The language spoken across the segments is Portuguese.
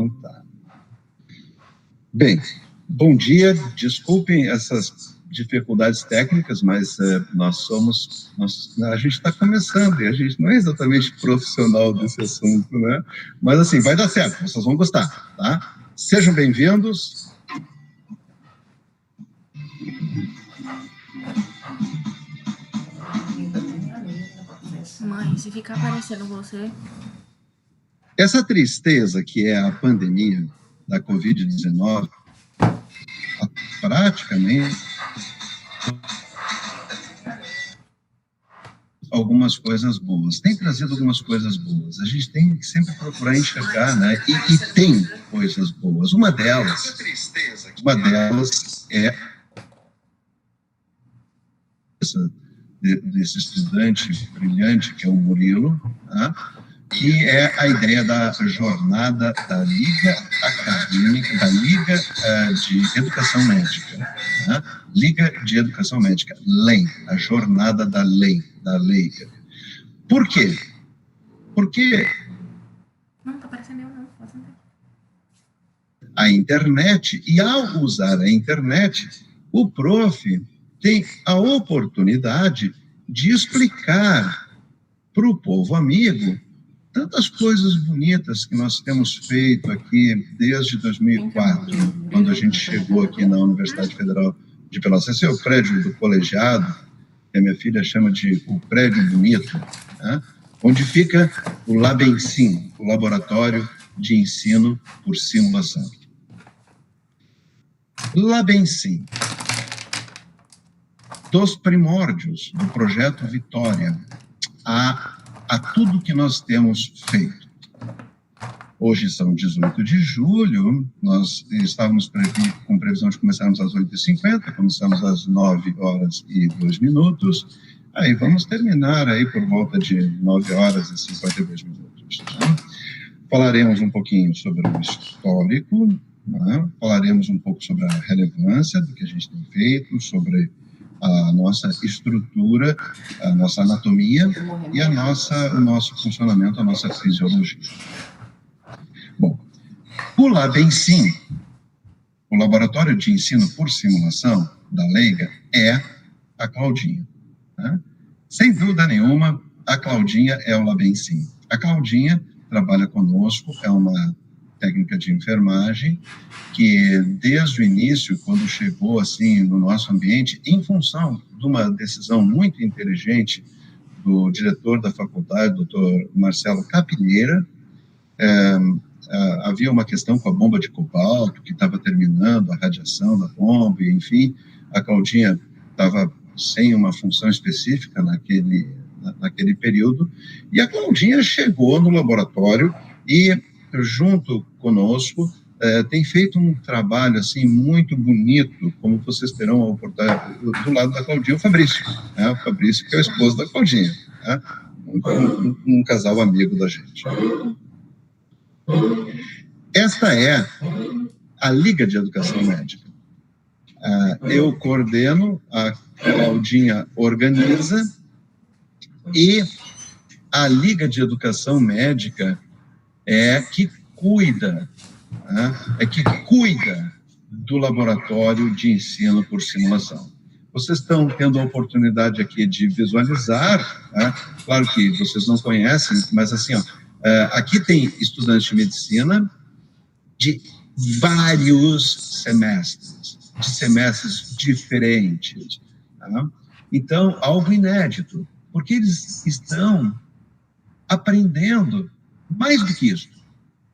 Então tá. Bem, bom dia, desculpem essas dificuldades técnicas, mas a gente está começando e a gente não é exatamente profissional desse assunto, né? Mas assim, vai dar certo, vocês vão gostar, tá? Sejam bem-vindos. Mãe, se ficar aparecendo você... Essa tristeza que é a pandemia da Covid-19, praticamente algumas coisas boas. Tem trazido algumas coisas boas. A gente tem que sempre procurar enxergar, né? E tem coisas boas. Uma delas é desse estudante brilhante que é o Murilo, tá? Que é a ideia da jornada da Liga Acadêmica, da Liga de Educação Médica, né? Liga de Educação Médica, LEM, a jornada da lei, da Liga. Por quê? Porque não tá aparecendo eu, não. A internet, e ao usar a internet, o prof tem a oportunidade de explicar para o povo amigo tantas coisas bonitas que nós temos feito aqui desde 2004, quando a gente chegou aqui na Universidade Federal de Pelotas. Esse é o prédio do colegiado, que a minha filha chama de o prédio bonito, né? Onde fica o LabEnSim, o Laboratório de Ensino por Simulação. LabEnSim, dos primórdios do projeto Vitória a tudo que nós temos feito. Hoje são 18 de julho, nós estávamos com previsão de começarmos às 8h50, começamos às 9h02, aí vamos terminar aí por volta de 9h52. Né? Falaremos um pouquinho sobre o histórico, né? Falaremos um pouco sobre a relevância do que a gente tem feito, sobre a nossa estrutura, a nossa anatomia e o nosso funcionamento, a nossa fisiologia. Bom, o LabEnSim, o Laboratório de Ensino por Simulação da Leiga, é a Claudinha. Né? Sem dúvida nenhuma, a Claudinha é o LabEnSim. A Claudinha trabalha conosco, é uma técnica de enfermagem, que desde o início, quando chegou assim no nosso ambiente, em função de uma decisão muito inteligente do diretor da faculdade, doutor Marcelo Capilheira, havia uma questão com a bomba de cobalto, que estava terminando a radiação da bomba, e, enfim, a Claudinha estava sem uma função específica naquele período, e a Claudinha chegou no laboratório e, junto conosco, tem feito um trabalho assim muito bonito, como vocês terão a oportunidade do lado da Claudinha, o Fabrício, né? O Fabrício, que é o esposo da Claudinha, né? um casal amigo da gente. Esta é a Liga de Educação Médica. Eu coordeno, a Claudinha organiza, e a Liga de Educação Médica é que cuida do laboratório de ensino por simulação. Vocês estão tendo a oportunidade aqui de visualizar, né? Claro que vocês não conhecem, mas assim, aqui tem estudantes de medicina de vários semestres, de semestres diferentes. Tá? Então, algo inédito, porque eles estão aprendendo mais do que isso,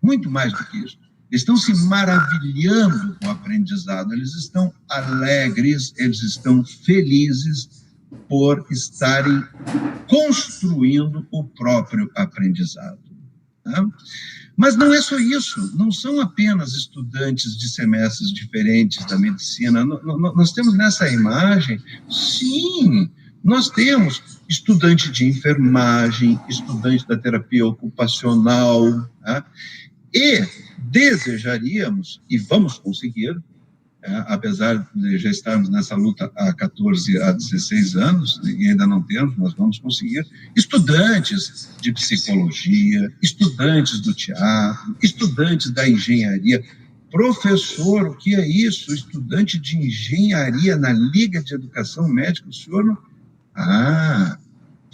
muito mais do que isso. Estão se maravilhando com o aprendizado, eles estão alegres, eles estão felizes por estarem construindo o próprio aprendizado. Tá? Mas não é só isso, não são apenas estudantes de semestres diferentes da medicina. Nós temos nessa imagem, sim, nós temos estudante de enfermagem, estudante da terapia ocupacional, tá? E desejaríamos, e vamos conseguir, apesar de já estarmos nessa luta há 14 a 16 anos, e ainda não temos, nós vamos conseguir, estudantes de psicologia, estudantes do teatro, estudantes da engenharia. Professor, o que é isso? Estudante de engenharia na Liga de Educação Médica, o senhor não... Ah,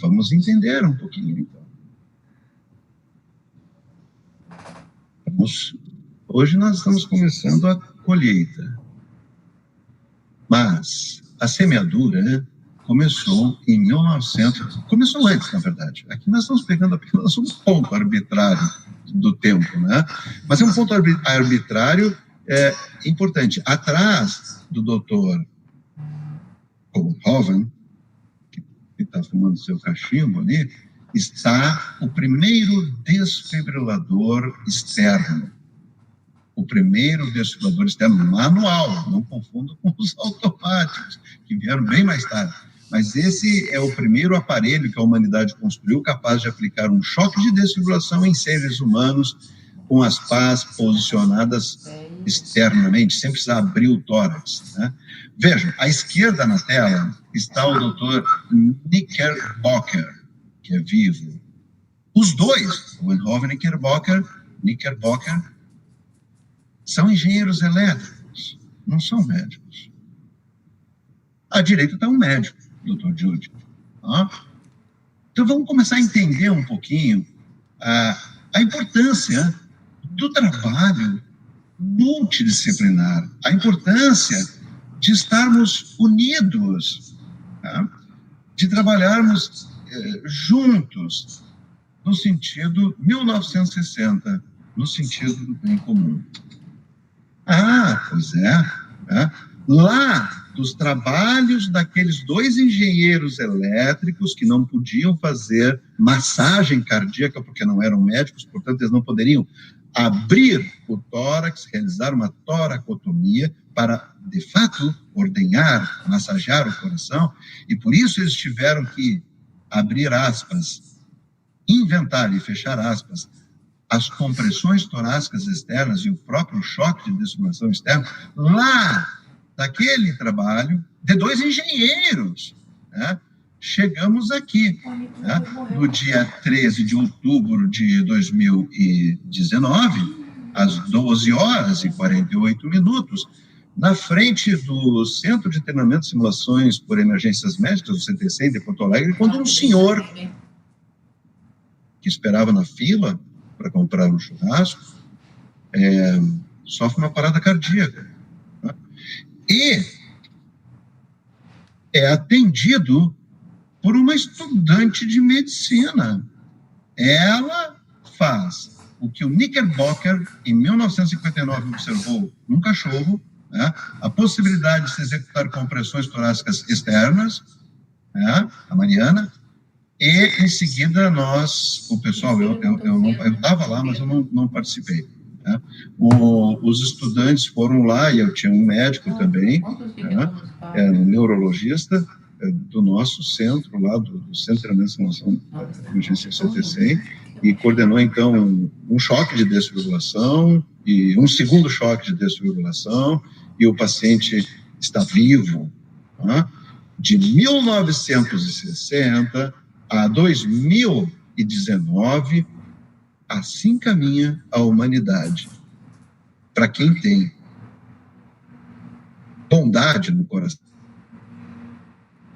vamos entender um pouquinho, então. Hoje nós estamos começando a colheita. Mas a semeadura começou em 1900, começou antes, na verdade. Aqui nós estamos pegando apenas um ponto arbitrário do tempo, né? Mas é um ponto arbitrário importante. Atrás do doutor Hoven, que está fumando seu cachimbo ali, está o primeiro desfibrilador externo. O primeiro desfibrilador externo manual, não confundo com os automáticos, que vieram bem mais tarde. Mas esse é o primeiro aparelho que a humanidade construiu capaz de aplicar um choque de desfibrilação em seres humanos com as pás posicionadas externamente, sem precisar abrir o tórax, né? Vejam, à esquerda na tela está o Dr. Knickerbocker, que é vivo. Os dois, Wenhoven e Knickerbocker, são engenheiros elétricos, não são médicos. À direita está um médico, Dr. Jude. Então vamos começar a entender um pouquinho a importância do trabalho multidisciplinar, a importância de estarmos unidos, de trabalharmos juntos, no sentido 1960, no sentido do bem comum. Pois é. Lá, dos trabalhos daqueles dois engenheiros elétricos que não podiam fazer massagem cardíaca porque não eram médicos, portanto, eles não poderiam abrir o tórax, realizar uma toracotomia para, de fato, ordenhar, massagear o coração, e por isso eles tiveram que abrir aspas, inventar e fechar aspas, as compressões torácicas externas e o próprio choque de desfibrilação externa, lá daquele trabalho de dois engenheiros, né? Chegamos aqui, né? No dia 13 de outubro de 2019, às 12 horas e 48 minutos, na frente do Centro de Treinamento e Simulações por Emergências Médicas, do CTC de Porto Alegre, quando um senhor que esperava na fila para comprar um churrasco, sofre uma parada cardíaca, né? E é atendido por uma estudante de medicina. Ela faz o que o Knickerbocker, em 1959, observou num cachorro, né? A possibilidade de se executar compressões torácicas externas, né? A Mariana. E, em seguida, o pessoal, eu estava lá, mas eu não participei, né? Os estudantes foram lá, e eu tinha um médico também, né? Um neurologista do nosso centro, lá do Centro de Treinamento e Simulação da Emergência CTC, e coordenou, então, um choque de desfibrilação, e um segundo choque de desfibrilação, e o paciente está vivo, né? De 1960 a 2019, assim caminha a humanidade. Para quem tem bondade no coração,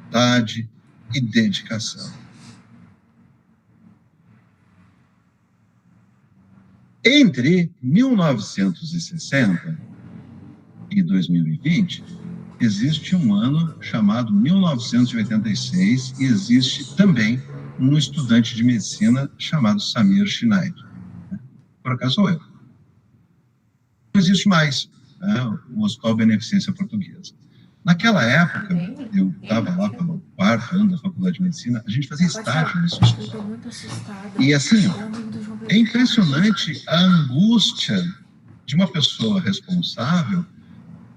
bondade e dedicação. Entre 1960 e 2020, existe um ano chamado 1986 e existe também um estudante de medicina chamado Samir Schneider. Por acaso sou eu. Não existe mais, né, o Hospital Beneficência Portuguesa. Naquela época, eu estava lá pelo quarto ano da Faculdade de Medicina, a gente fazia estágio nesse hospital. E assim, é impressionante a angústia de uma pessoa responsável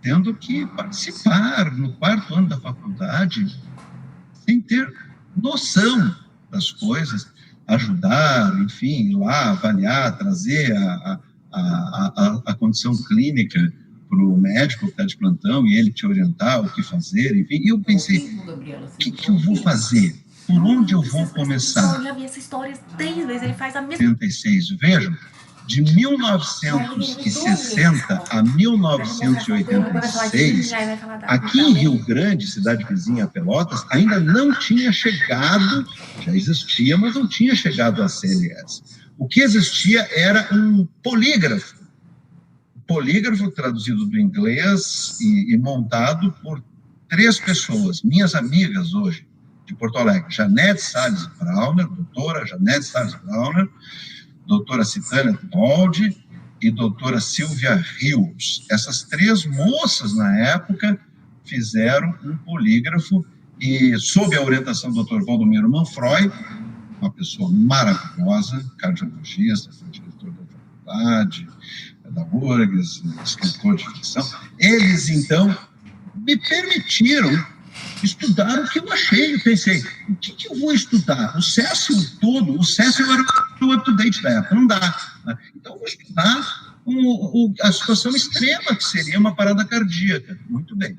tendo que participar no quarto ano da faculdade sem ter noção das coisas, ajudar, enfim, ir lá, avaliar, trazer a condição clínica o médico que está de plantão e ele te orientar o que fazer, enfim. E eu pensei, o que eu vou fazer? Por onde eu vou começar? Eu já vi essa história 10 vezes, ele faz a mesma... 86, vejam, de 1960 a 1986, aqui em Rio Grande, cidade vizinha a Pelotas, ainda não tinha chegado, já existia, mas não tinha chegado a CLS. O que existia era um polígrafo. Polígrafo traduzido do inglês e montado por 3 pessoas, minhas amigas hoje, de Porto Alegre, Janete Salles Brauner, doutora Janete Salles Brauner, doutora Citânia Tebaldi e doutora Silvia Rios. Essas 3 moças, na época, fizeram um polígrafo e, sob a orientação do Dr. Valdomiro Manfroy, uma pessoa maravilhosa, cardiologista, foi diretor da faculdade, da URGS, escritor de ficção, eles, então, me permitiram estudar o que eu achei. Eu pensei, o que eu vou estudar? O Cécio todo, o Cécio era o up-to-date da época, não dá. Né? Então, eu vou estudar a situação extrema, que seria uma parada cardíaca. Muito bem.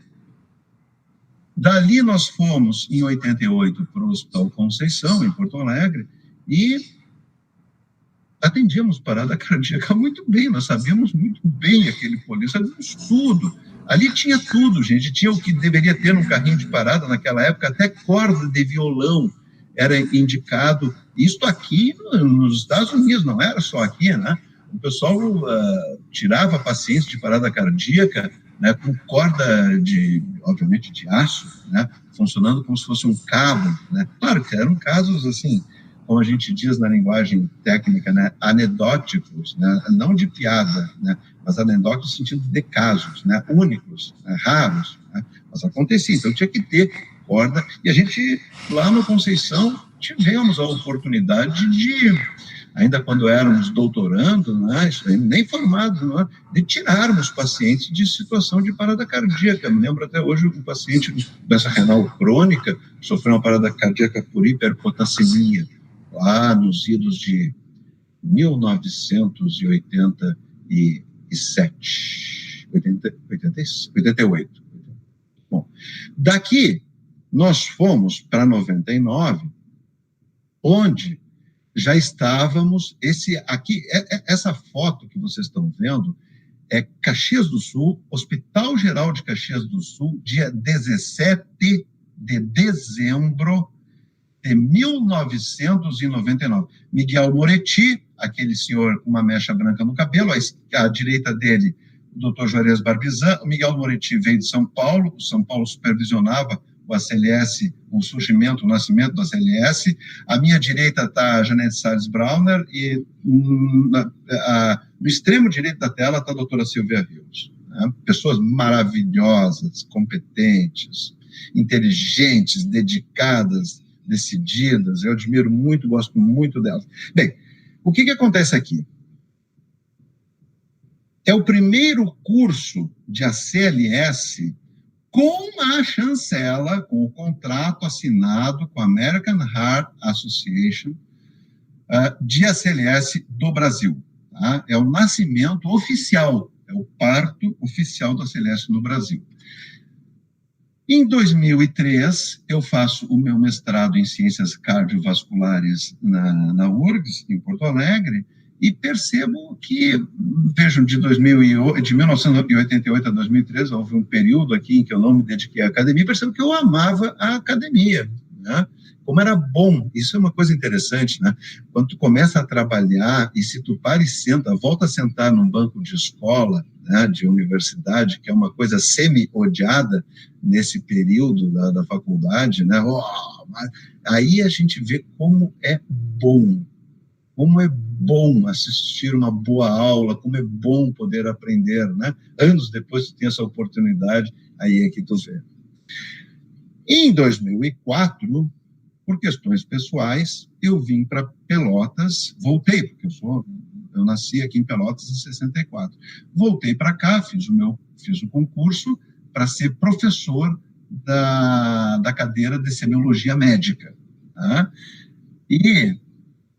Dali nós fomos, em 88, para o Hospital Conceição, em Porto Alegre, e atendíamos parada cardíaca muito bem, nós sabíamos muito bem aquele polícia, sabíamos tudo. Ali tinha tudo, gente, tinha o que deveria ter num carrinho de parada naquela época, até corda de violão era indicado. Isto aqui nos Estados Unidos, não era só aqui, né? O pessoal tirava pacientes de parada cardíaca, né, com corda obviamente, de aço, né, funcionando como se fosse um cabo, né? Claro que eram casos, assim, como a gente diz na linguagem técnica, né, anedóticos, né, não de piada, né, mas anedóticos no sentido de casos, né, únicos, né, raros, né, mas acontecia, então tinha que ter corda, e a gente, lá no Conceição, tivemos a oportunidade de, ainda quando éramos doutorando, né, nem formados, né, de tirarmos pacientes de situação de parada cardíaca. Me lembro até hoje um paciente com doença renal crônica sofreu uma parada cardíaca por hiperpotassemia, lá nos idos de 1987, 88. Bom, daqui nós fomos para 99, onde já estávamos, essa foto que vocês estão vendo é Caxias do Sul, Hospital Geral de Caxias do Sul, dia 17 de dezembro de 1999. Miguel Moretti, aquele senhor com uma mecha branca no cabelo, à direita dele, o doutor Juarez Barbizan. O Miguel Moretti veio de São Paulo, o São Paulo supervisionava o ACLS, o surgimento, o nascimento do ACLS. À minha direita está a Janete Salles Brauner e no extremo direito da tela está a doutora Silvia Rios. Né? Pessoas maravilhosas, competentes, inteligentes, dedicadas, decididas. Eu admiro muito, gosto muito delas. Bem, o que acontece aqui? É o primeiro curso de ACLS com a chancela, com o contrato assinado com a American Heart Association de ACLS do Brasil. Tá? É o nascimento oficial, é o parto oficial da ACLS no Brasil. Em 2003, eu faço o meu mestrado em Ciências Cardiovasculares na URGS, em Porto Alegre, e percebo que, vejam, de 1988 a 2003, houve um período aqui em que eu não me dediquei à academia, percebo que eu amava a academia, né? Como era bom, isso é uma coisa interessante, né? Quando tu começa a trabalhar e se tu para e senta, volta a sentar num banco de escola, né, de universidade, que é uma coisa semi-odiada nesse período da faculdade, né? Aí a gente vê como é bom assistir uma boa aula, como é bom poder aprender, né? Anos depois tu tem essa oportunidade, aí é que tu vê. Em 2004, por questões pessoais, eu vim para Pelotas, voltei, porque eu nasci aqui em Pelotas em 64. Voltei para cá, fiz o concurso para ser professor da cadeira de semiologia médica. Tá? E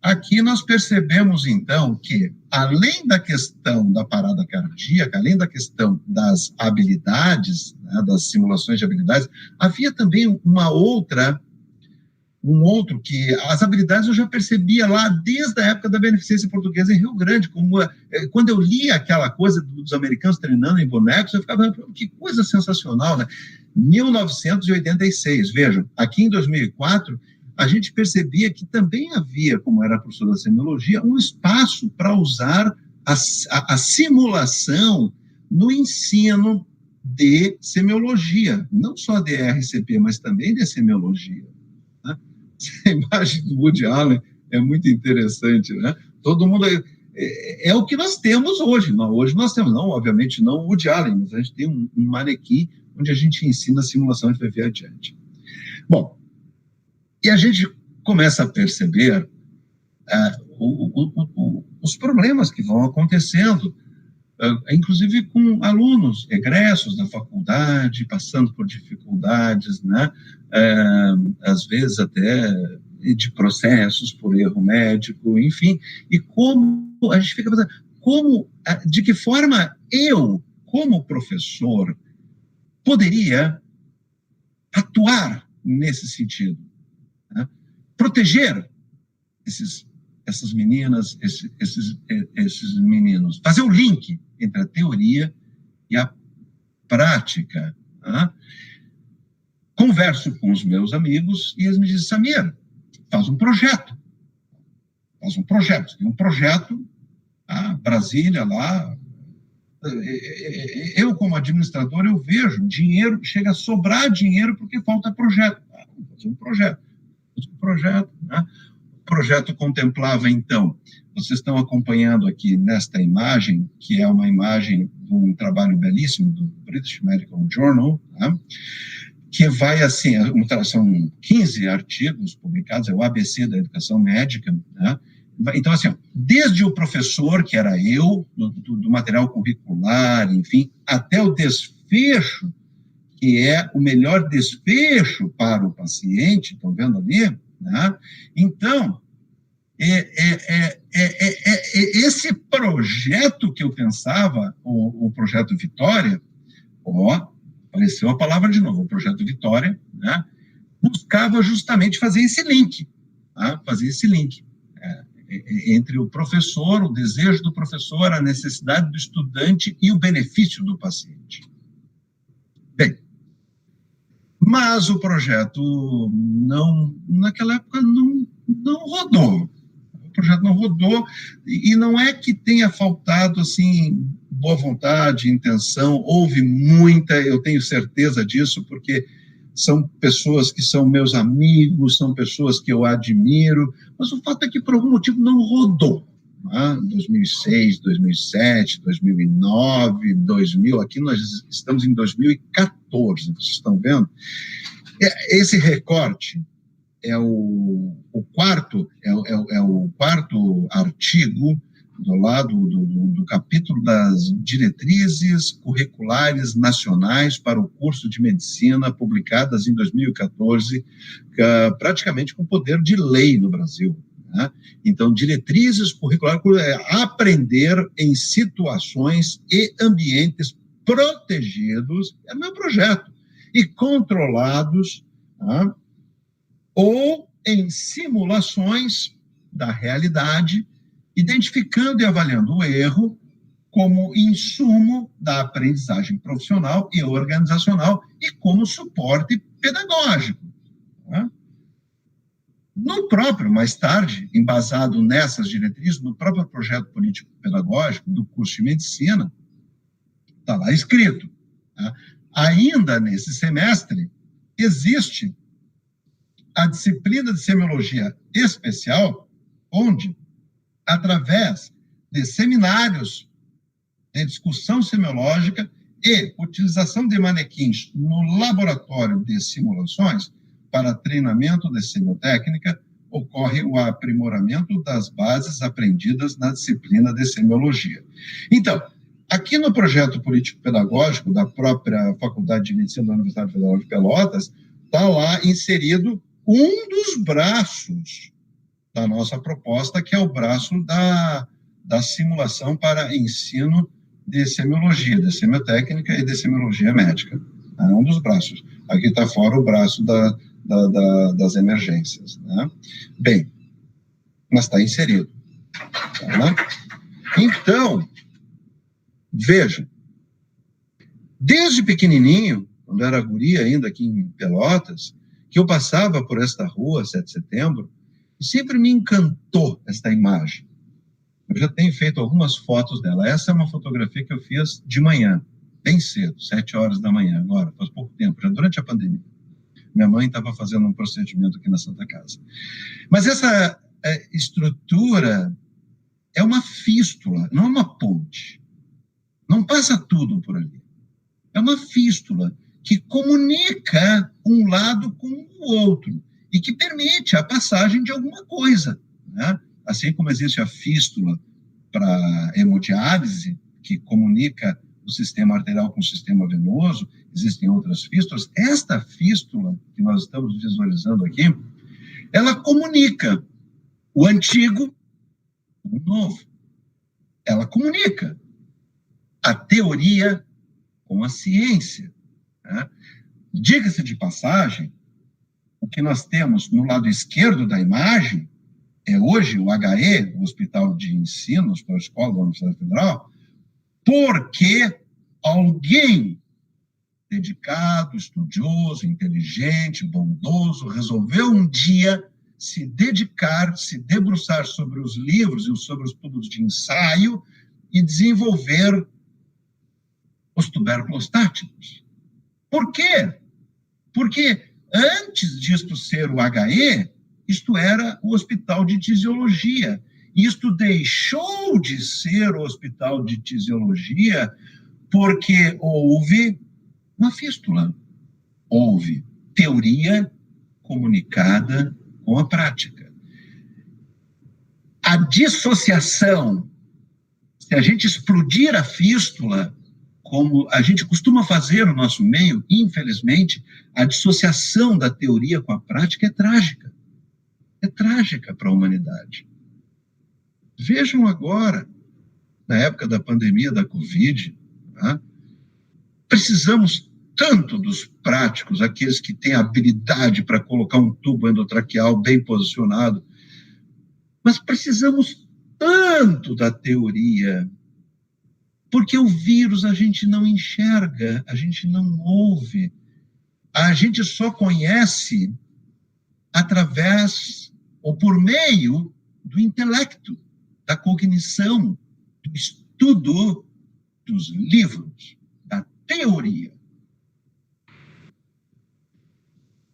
Aqui nós percebemos, então, que, além da questão da parada cardíaca, além da questão das habilidades, né, das simulações de habilidades, havia também um outro que as habilidades eu já percebia lá desde a época da Beneficência Portuguesa em Rio Grande, quando eu lia aquela coisa dos americanos treinando em bonecos, eu ficava, que coisa sensacional, né? 1986, vejam, aqui em 2004, a gente percebia que também havia, como era professor da semiologia, um espaço para usar a simulação no ensino de semiologia, não só de RCP, mas também de semiologia. Né? A imagem do Woody Allen é muito interessante, né? Todo mundo é o que nós temos hoje. Hoje nós temos, não, obviamente não o Woody Allen, mas a gente tem um manequim onde a gente ensina a simulação de viver adiante. Bom, e a gente começa a perceber os problemas que vão acontecendo, inclusive com alunos egressos da faculdade, passando por dificuldades, né? Às vezes até de processos por erro médico, enfim, e como a gente fica pensando, de que forma eu, como professor, poderia atuar nesse sentido, né? Proteger essas meninas, esses meninos, fazer o link entre a teoria e a prática. Né? Converso com os meus amigos e eles me dizem, Samir, faz um projeto. Tem um projeto, Brasília lá. Eu, como administrador, eu vejo dinheiro, chega a sobrar dinheiro porque falta projeto. Vamos fazer um projeto. Né? O projeto contemplava, então, vocês estão acompanhando aqui nesta imagem, que é uma imagem de um trabalho belíssimo do British Medical Journal, né? Que vai assim, são 15 artigos publicados, é o ABC da educação médica, né? Então, assim, desde o professor, que era eu, do material curricular, enfim, até o desfecho, que é o melhor desfecho para o paciente, estão vendo ali? Né? Então, esse projeto que eu pensava, o projeto Vitória, apareceu a palavra de novo, o projeto Vitória, né? Buscava justamente fazer esse link, tá? Entre o professor, o desejo do professor, a necessidade do estudante e o benefício do paciente. Bem, mas o projeto naquela época não rodou. O projeto não rodou, e não é que tenha faltado, assim, boa vontade, intenção, houve muita, eu tenho certeza disso, porque são pessoas que são meus amigos, são pessoas que eu admiro, mas o fato é que por algum motivo não rodou. 2006, 2007, 2009, 2000, aqui nós estamos em 2014, vocês estão vendo? Esse recorte é o quarto artigo do lado do capítulo das diretrizes curriculares nacionais para o curso de medicina, publicadas em 2014, praticamente com poder de lei no Brasil. Né? Então, diretrizes curriculares é aprender em situações e ambientes protegidos, é meu projeto, e controlados, né? Ou em simulações da realidade, identificando e avaliando o erro como insumo da aprendizagem profissional e organizacional e como suporte pedagógico. Né? No próprio, mais tarde, embasado nessas diretrizes, no próprio projeto político-pedagógico do curso de medicina, está lá escrito. Né? Ainda nesse semestre, existe a disciplina de semiologia especial, onde, através de seminários de discussão semiológica e utilização de manequins no laboratório de simulações para treinamento de semiotécnica, ocorre o aprimoramento das bases aprendidas na disciplina de semiologia. Então, aqui no projeto político-pedagógico da própria Faculdade de Medicina da Universidade Federal de Pelotas, está lá inserido um dos braços da nossa proposta, que é o braço da simulação para ensino de semiologia, de semiotécnica e de semiologia médica. É um dos braços. Aqui está fora o braço das emergências. Né? Bem, mas está inserido. Tá? Então, vejam, desde pequenininho, quando era guria ainda aqui em Pelotas, que eu passava por esta rua, 7 de setembro, e sempre me encantou esta imagem. Eu já tenho feito algumas fotos dela. Essa é uma fotografia que eu fiz de manhã, bem cedo, 7 horas da manhã, agora, faz pouco tempo, já durante a pandemia. Minha mãe estava fazendo um procedimento aqui na Santa Casa. Mas essa estrutura é uma fístula, não é uma ponte. Não passa tudo por ali. É uma fístula que comunica um lado com o outro e que permite a passagem de alguma coisa, né? Assim como existe a fístula para hemodiálise, que comunica o sistema arterial com o sistema venoso, existem outras fístulas. Esta fístula que nós estamos visualizando aqui, ela comunica o antigo com o novo. Ela comunica a teoria com a ciência. Né? Diga-se de passagem, o que nós temos no lado esquerdo da imagem é hoje o HE, o Hospital de Ensino, a Escola da Universidade Federal, porque alguém dedicado, estudioso, inteligente, bondoso, resolveu um dia se dedicar, se debruçar sobre os livros e sobre os tubos de ensaio e desenvolver os tuberculostáticos. Por quê? Porque antes disto ser o HE, isto era o Hospital de Tisiologia. Isto deixou de ser o Hospital de Tisiologia porque houve uma fístula. Houve teoria comunicada com a prática. A dissociação, se a gente explodir a fístula, como a gente costuma fazer no nosso meio, infelizmente, a dissociação da teoria com a prática é trágica. É trágica para a humanidade. Vejam agora, na época da pandemia da Covid, tá? Precisamos tanto dos práticos, aqueles que têm habilidade para colocar um tubo endotraqueal bem posicionado, mas precisamos tanto da teoria, porque o vírus a gente não enxerga, a gente não ouve, a gente só conhece através ou por meio do intelecto, da cognição, do estudo dos livros, da teoria.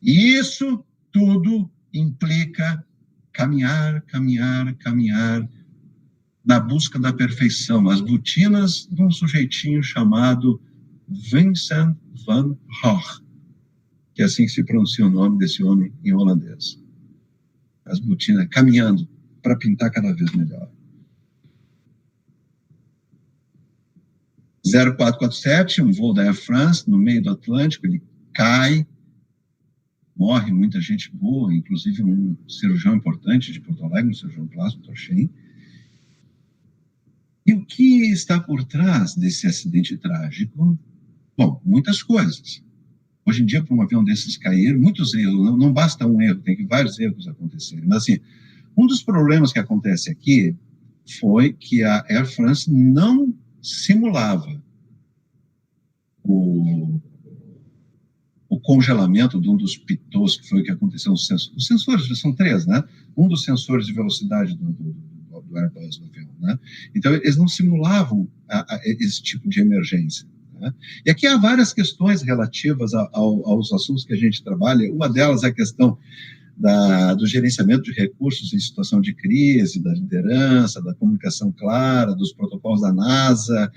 E isso tudo implica caminhar, caminhar, caminhar na busca da perfeição, as botinas de um sujeitinho chamado Vincent van Gogh, que é assim que se pronuncia o nome desse homem em holandês. As botinas, caminhando para pintar cada vez melhor. 0447, um voo da Air France, no meio do Atlântico, ele cai, morre muita gente boa, inclusive um cirurgião importante de Porto Alegre, um cirurgião plástico, Dr. Shen. E o que está por trás desse acidente trágico? Bom, muitas coisas. Hoje em dia, para um avião desses cair, muitos erros, não basta um erro, tem que vários erros acontecerem. Mas, assim, um dos problemas que acontece aqui foi que a Air France não simulava o congelamento de um dos pitôs, que foi o que aconteceu nos sensores. Os sensores, são 3, né? Um dos sensores de velocidade do Airbus, do avião, né? Então, eles não simulavam esse tipo de emergência. Né? E aqui há várias questões relativas aos assuntos que a gente trabalha. Uma delas é a questão do gerenciamento de recursos em situação de crise, da liderança, da comunicação clara, dos protocolos da NASA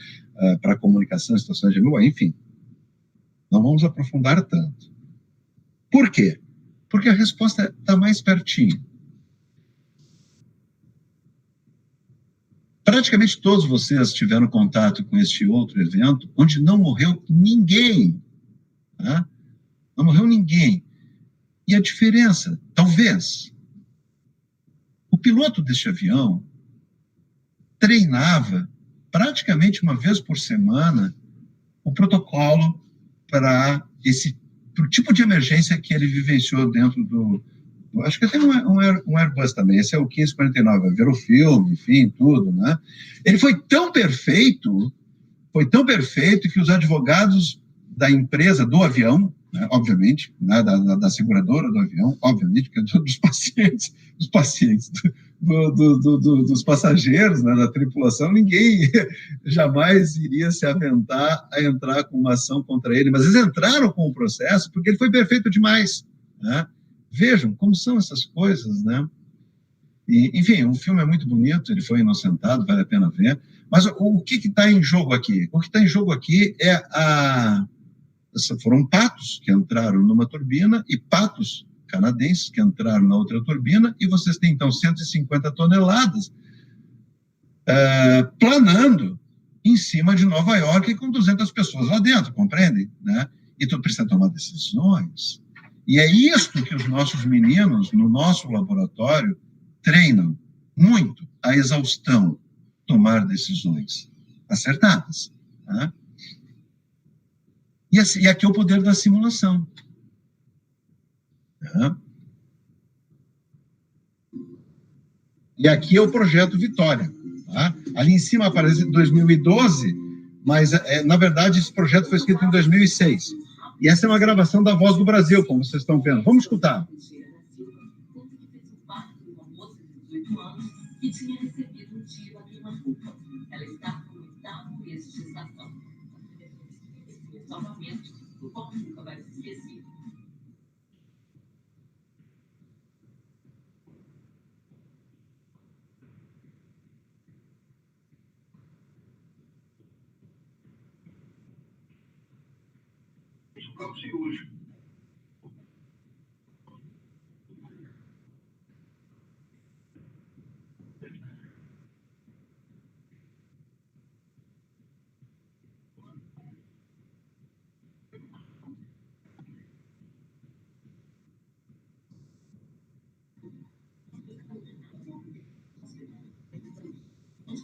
para a comunicação em situações de emergência, enfim. Não vamos aprofundar tanto. Por quê? Porque a resposta está mais pertinho. Praticamente todos vocês tiveram contato com este outro evento, onde não morreu ninguém. Tá? Não morreu ninguém. E a diferença, talvez, o piloto deste avião treinava praticamente uma vez por semana o protocolo para o tipo de emergência que ele vivenciou dentro do... Acho que tem um Airbus também, esse é o 1549, ver o filme, enfim, tudo, né? Ele foi tão perfeito que os advogados da empresa do avião, né, obviamente, né, da seguradora do avião, obviamente, porque dos pacientes, dos passageiros, né, da tripulação, ninguém jamais iria se aventar a entrar com uma ação contra ele, mas eles entraram com o processo porque ele foi perfeito demais, né? Vejam como são essas coisas, né? E, enfim, o filme é muito bonito, ele foi inocentado, vale a pena ver, mas o que está em jogo aqui? O que está em jogo aqui é foram patos que entraram numa turbina e patos canadenses que entraram na outra turbina, e vocês têm, então, 150 toneladas planando em cima de Nova York com 200 pessoas lá dentro, compreendem? Né? E tu precisa tomar decisões. E é isto que os nossos meninos, no nosso laboratório, treinam muito, a exaustão, tomar decisões acertadas. Tá? E aqui é o poder da simulação. Tá? E aqui é o projeto Vitória. Tá? Ali em cima aparece 2012, mas, na verdade, esse projeto foi escrito em 2006. E essa é uma gravação da Voz do Brasil, como vocês estão vendo. Vamos escutar. Que tinha recebido um tiro aqui na boca. Ela está no 8º mês de gestação. Esse salvamento, do qual nunca vai se esquecer. O próprio cirúrgico.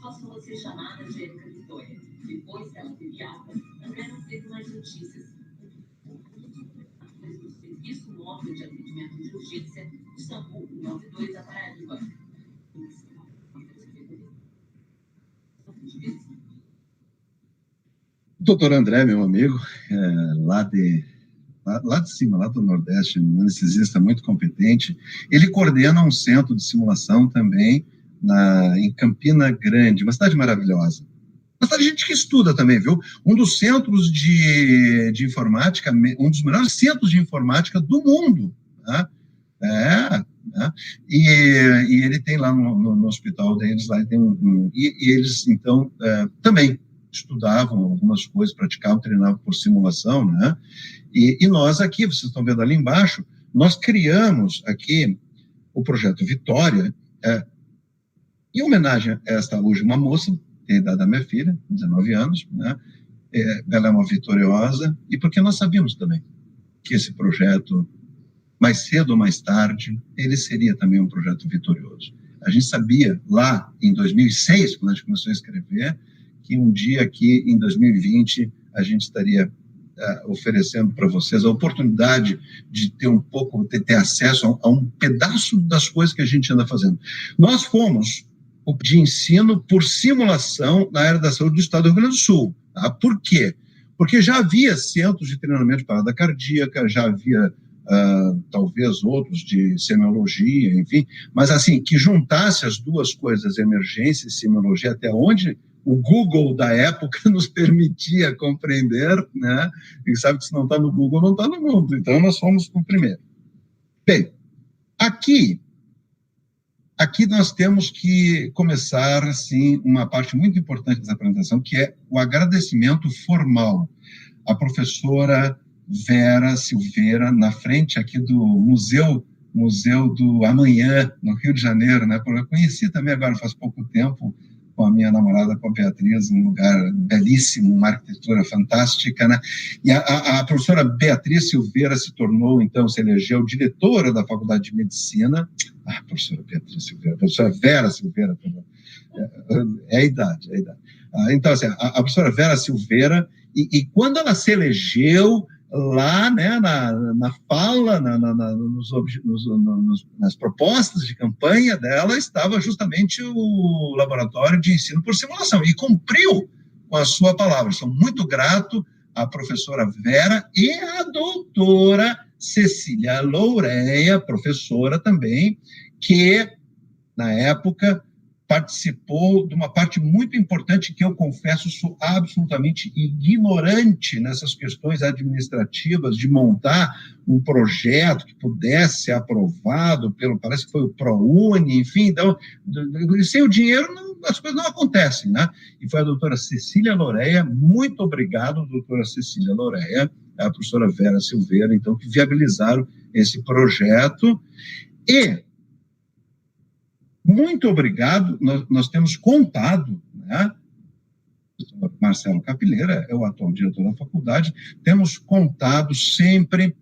Passou a ser chamada Angélica Vitória. Depois que ela teve alta, André não teve mais notícias. O Serviço Móvel de Atendimento de Urgência de SAMU 92 a Paraíba. O doutor André, meu amigo, lá de cima, lá do Nordeste, um anestesista muito competente, ele coordena um centro de simulação também, em Campina Grande, uma cidade maravilhosa. Uma cidade de gente que estuda também, viu? Um dos centros de informática, um dos melhores centros de informática do mundo. Tá? E ele tem lá no hospital deles, lá tem e eles, então, também estudavam algumas coisas, praticavam, treinavam por simulação, né? E nós aqui, vocês estão vendo ali embaixo, nós criamos aqui o projeto Vitória, em homenagem a esta hoje, uma moça, tem a idade da minha filha, 19 anos, né? Ela é uma vitoriosa, e porque nós sabíamos também que esse projeto, mais cedo ou mais tarde, ele seria também um projeto vitorioso. A gente sabia lá em 2006, quando a gente começou a escrever, que um dia aqui em 2020 a gente estaria oferecendo para vocês a oportunidade de ter ter acesso a um pedaço das coisas que a gente anda fazendo. Nós fomos de ensino por simulação na área da saúde do estado do Rio Grande do Sul. Tá? Por quê? Porque já havia centros de treinamento de parada cardíaca, já havia talvez outros de semiologia, enfim, mas assim, que juntasse as duas coisas, emergência e semiologia, até onde o Google da época nos permitia compreender, né? E sabe que se não está no Google, não está no mundo. Então, nós fomos o primeiro. Bem, aqui nós temos que começar, assim, uma parte muito importante dessa apresentação, que é o agradecimento formal à professora Vera Silveira, na frente aqui do Museu do Amanhã, no Rio de Janeiro, né? Eu conheci também agora, faz pouco tempo, com a minha namorada, com a Beatriz, um lugar belíssimo, uma arquitetura fantástica, né? E a professora Beatriz Silveira se tornou, então, se elegeu diretora da Faculdade de Medicina, Professora Beatriz Silveira, professora Vera Silveira, é a idade. Então, assim, a professora Vera Silveira, e quando ela se elegeu lá, né, na fala, nas propostas de campanha dela, estava justamente o Laboratório de Ensino por Simulação, e cumpriu com a sua palavra. Sou muito grato à professora Vera e à doutora Cecília Loureia, professora também, que, na época, participou de uma parte muito importante que eu confesso sou absolutamente ignorante nessas questões administrativas de montar um projeto que pudesse ser aprovado parece que foi o ProUni, enfim, então, sem o dinheiro as coisas não acontecem, né? E foi a doutora Cecília Loureia, muito obrigado, doutora Cecília Loureia, a professora Vera Silveira, então, que viabilizaram esse projeto. E muito obrigado, nós temos contado, né? O Marcelo Capilheira é o atual diretor da faculdade, temos contado sempre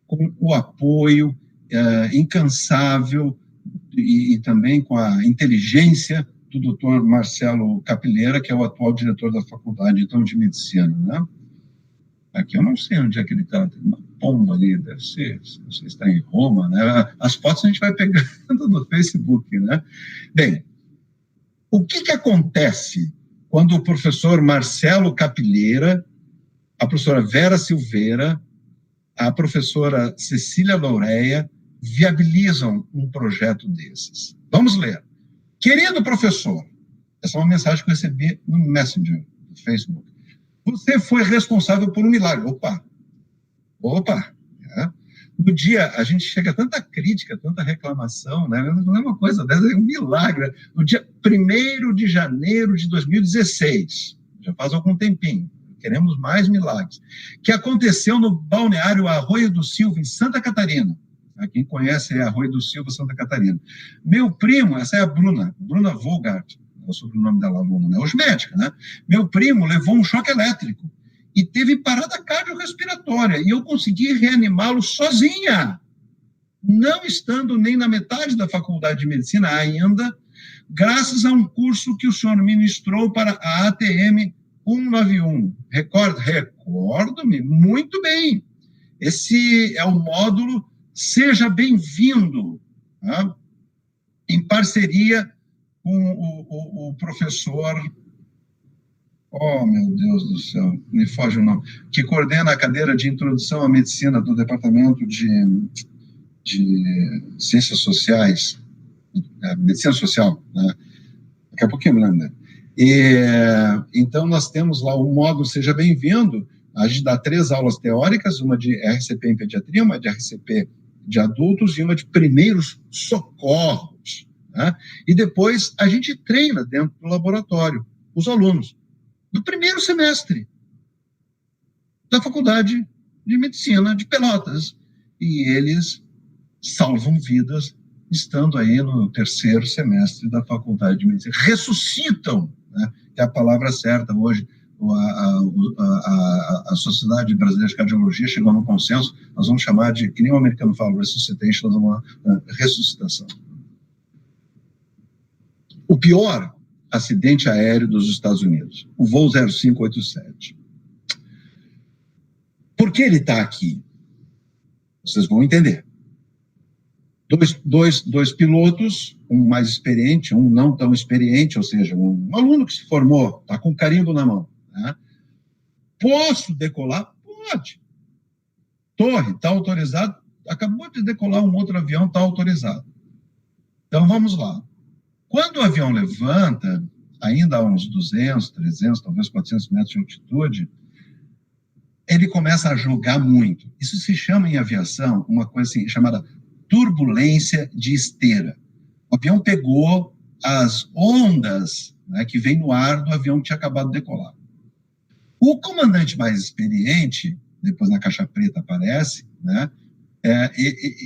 com o apoio incansável e também com a inteligência do doutor Marcelo Capilheira, que é o atual diretor da faculdade então, de medicina, né? Aqui eu não sei onde é que ele está, tem uma pomba ali, deve ser, não sei se está em Roma, né? As fotos a gente vai pegando no Facebook, né? Bem, o que acontece quando o professor Marcelo Capilheira, a professora Vera Silveira, a professora Cecília Loureia viabilizam um projeto desses? Vamos ler. Querido professor, essa é uma mensagem que eu recebi no Messenger do Facebook. Você foi responsável por um milagre. Opa. É. No dia, a gente chega a tanta crítica, tanta reclamação, né? Não é uma coisa dessa, é um milagre. No dia 1º de janeiro de 2016, já faz algum tempinho, queremos mais milagres, que aconteceu no balneário Arroio do Silva, em Santa Catarina. Quem conhece é Arroio do Silva, Santa Catarina. Meu primo, essa é a Bruna Volgart, é o sobrenome dela, aluna, né? Hoje médica, né? Meu primo levou um choque elétrico e teve parada cardiorrespiratória, e eu consegui reanimá-lo sozinha, não estando nem na metade da faculdade de medicina ainda, graças a um curso que o senhor ministrou para a ATM 191. Recordo-me muito bem. Esse é o módulo Seja Bem-vindo, tá? Em parceria com o professor, oh, meu Deus do céu, me foge o nome, que coordena a cadeira de Introdução à Medicina do Departamento de Ciências Sociais, Medicina Social, né? Daqui a pouquinho me lembro. Então, nós temos lá o módulo Seja Bem-vindo. A gente dá 3 aulas teóricas, uma de RCP em pediatria, uma de RCP de adultos e uma de primeiros socorros, né? E depois a gente treina dentro do laboratório os alunos do 1º semestre da Faculdade de Medicina de Pelotas. E eles salvam vidas estando aí no 3º semestre da Faculdade de Medicina. Ressuscitam, né? Que é a palavra certa hoje. A Sociedade Brasileira de Cardiologia chegou num consenso, nós vamos chamar de, que nem o americano fala, resuscitation, nós vamos chamar ressuscitação. O pior acidente aéreo dos Estados Unidos, o voo 0587. Por que ele está aqui? Vocês vão entender. Dois pilotos, um mais experiente, um não tão experiente, ou seja, um aluno que se formou, está com carimbo na mão, né? Posso decolar? Pode. Torre, está autorizado. Acabou de decolar um outro avião, está autorizado. Então, vamos lá. Quando o avião levanta, ainda a uns 200, 300, talvez 400 metros de altitude, ele começa a jogar muito. Isso se chama em aviação uma coisa assim, chamada turbulência de esteira. O avião pegou as ondas, né, que vem no ar do avião que tinha acabado de decolar. O comandante mais experiente, depois na caixa preta aparece, né,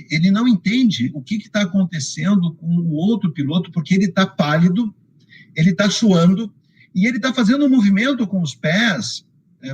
ele não entende o que está acontecendo com o outro piloto, porque ele está pálido, ele está suando, e ele está fazendo um movimento com os pés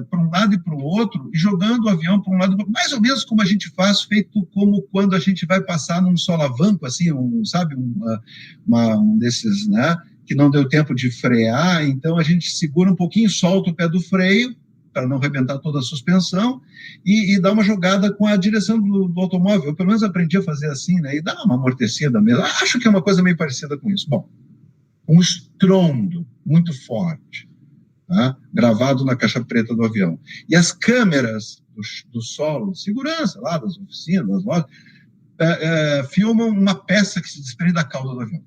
para um lado e para o outro, e jogando o avião para um lado, mais ou menos como a gente faz, feito como quando a gente vai passar num solavanco, assim, sabe, um desses, né, que não deu tempo de frear, então a gente segura um pouquinho, solta o pé do freio, para não arrebentar toda a suspensão, e dá uma jogada com a direção do automóvel. Eu, pelo menos, aprendi a fazer assim, né, e dá uma amortecida mesmo. Acho que é uma coisa meio parecida com isso. Bom, um estrondo muito forte, tá? Gravado na caixa preta do avião. E as câmeras do solo de segurança, lá das oficinas, das lojas, filmam uma peça que se desprende da cauda do avião.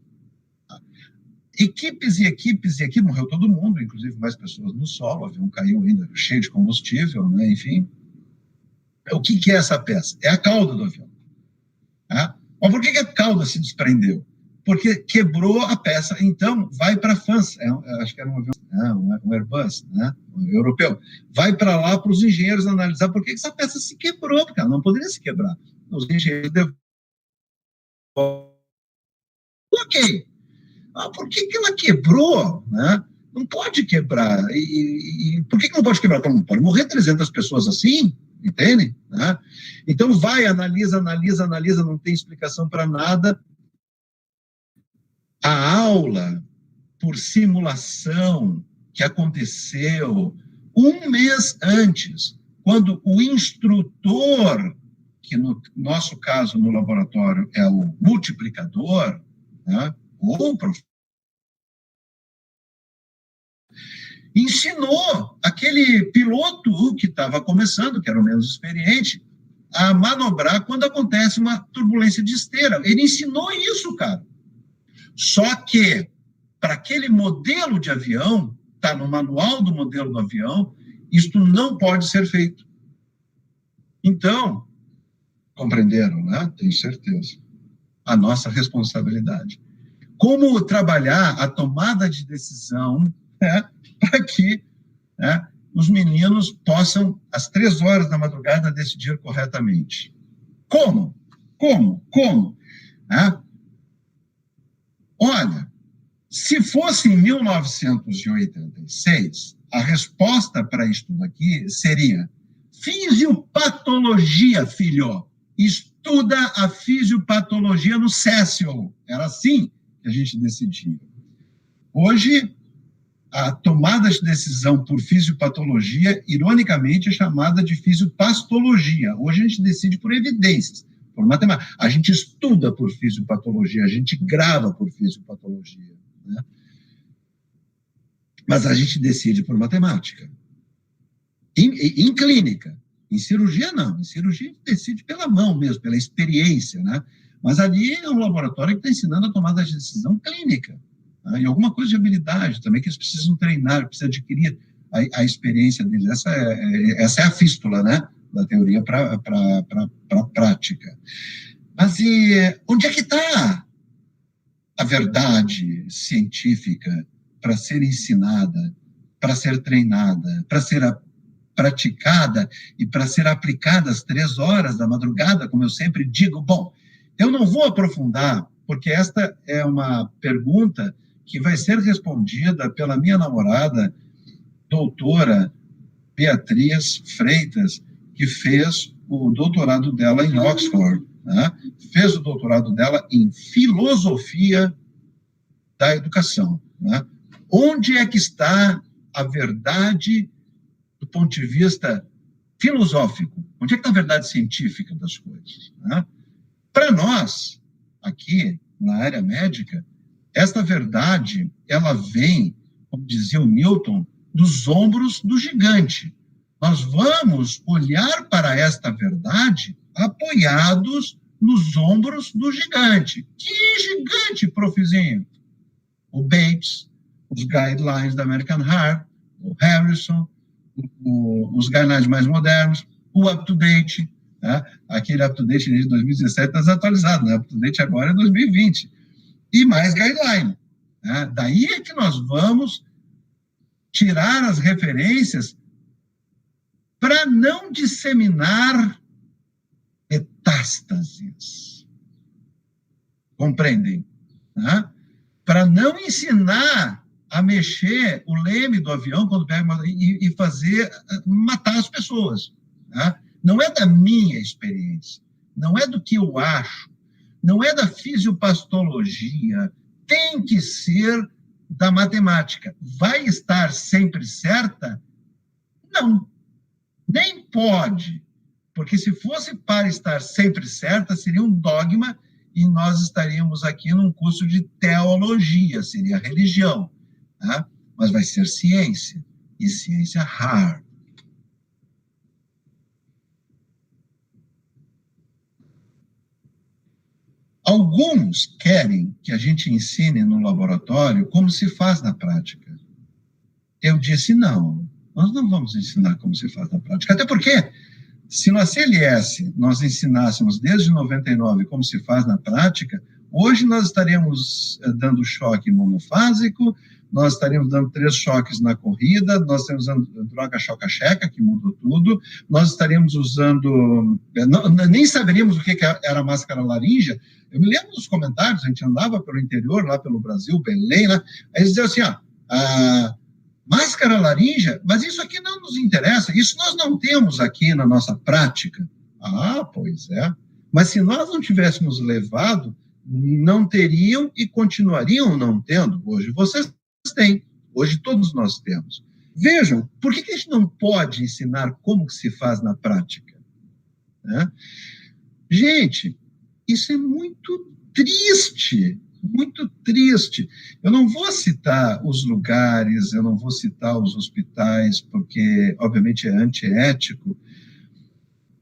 Tá? Equipes e equipes e equipes, morreu todo mundo, inclusive mais pessoas no solo, o avião caiu ainda cheio de combustível, né? Enfim. O que é essa peça? É a cauda do avião. Tá? Mas por que a cauda se desprendeu? Porque quebrou a peça, então vai para a França, acho que era um avião, um Airbus, né, um europeu, vai para lá para os engenheiros analisar por que essa peça se quebrou, porque ela não poderia se quebrar. Os engenheiros devolvem. Por quê? Por que ela quebrou? Né? Não pode quebrar. E por que não pode quebrar? Então, não pode morrer 300 pessoas assim, entende? Né? Então vai, analisa, não tem explicação para nada. A aula por simulação que aconteceu um mês antes, quando o instrutor, que no nosso caso no laboratório é o multiplicador, né, ou o professor, ensinou aquele piloto que estava começando, que era o menos experiente, a manobrar quando acontece uma turbulência de esteira. Ele ensinou isso, cara. Só que, para aquele modelo de avião, está no manual do modelo do avião, isto não pode ser feito. Então, compreenderam, né? Tenho certeza. A nossa responsabilidade. Como trabalhar a tomada de decisão, né, para que, né, os meninos possam, às 3 horas da madrugada, decidir corretamente. Como? Né? Olha, se fosse em 1986, a resposta para isso tudo aqui seria: fisiopatologia, filho. Estuda a fisiopatologia no CESIO. Era assim que a gente decidia. Hoje, a tomada de decisão por fisiopatologia, ironicamente, é chamada de fisiopastologia. Hoje a gente decide por evidências, por matemática. A gente estuda por fisiopatologia, a gente grava por fisiopatologia, né? Mas a gente decide por matemática. Em clínica. Em cirurgia, não. Em cirurgia, a gente decide pela mão mesmo, pela experiência, né? Mas ali é um laboratório que está ensinando a tomada de decisão clínica, né? E alguma coisa de habilidade também, que eles precisam treinar, precisam adquirir a experiência deles. Essa é a fístula, né, da teoria para a prática. Mas onde é que está a verdade científica para ser ensinada, para ser treinada, para ser praticada e para ser aplicada às 3 horas da madrugada, como eu sempre digo? Bom, eu não vou aprofundar, porque esta é uma pergunta que vai ser respondida pela minha namorada, doutora Beatriz Freitas, que fez o doutorado dela em Oxford, né? Fez o doutorado dela em filosofia da educação, né? Onde é que está a verdade do ponto de vista filosófico? Onde é que está a verdade científica das coisas, né? Para nós, aqui na área médica, esta verdade, ela vem, como dizia o Newton, dos ombros do gigante. Nós vamos olhar para esta verdade apoiados nos ombros do gigante. Que gigante, profezinho? O Bates, os guidelines da American Heart, o Harrison, os guidelines mais modernos, o up-to-date, né? Aquele up-to-date de 2017 está desatualizado, né? Up-to-date agora é 2020. E mais guideline, né? Daí é que nós vamos tirar as referências para não disseminar metástases. Compreendem? Né? Para não ensinar a mexer o leme do avião quando pega e fazer, matar as pessoas. Tá? Não é da minha experiência, não é do que eu acho, não é da fisiopatologia, tem que ser da matemática. Vai estar sempre certa? Não, nem pode, porque se fosse para estar sempre certa, seria um dogma e nós estaríamos aqui num curso de teologia, seria religião, tá? Mas vai ser ciência, e ciência hard. Alguns querem que a gente ensine no laboratório como se faz na prática. Eu disse, não, nós não vamos ensinar como se faz na prática. Até porque, se na CLS nós ensinássemos desde 99 como se faz na prática, hoje nós estaríamos dando choque monofásico, nós estaríamos dando 3 choques na corrida, nós estaríamos usando droga choca-checa, que mudou tudo, nós estaríamos usando... nem saberíamos o que era máscara laríngea. Eu me lembro dos comentários, a gente andava pelo interior, lá pelo Brasil, Belém, né? Aí eles diziam assim, máscara laríngea, mas isso aqui não nos interessa, isso nós não temos aqui na nossa prática. Ah, pois é. Mas se nós não tivéssemos levado, não teriam e continuariam não tendo. Hoje vocês têm, hoje todos nós temos. Vejam, por que a gente não pode ensinar como que se faz na prática? Né? Gente, isso é muito triste, muito triste. Eu não vou citar os lugares, eu não vou citar os hospitais, porque, obviamente, é antiético,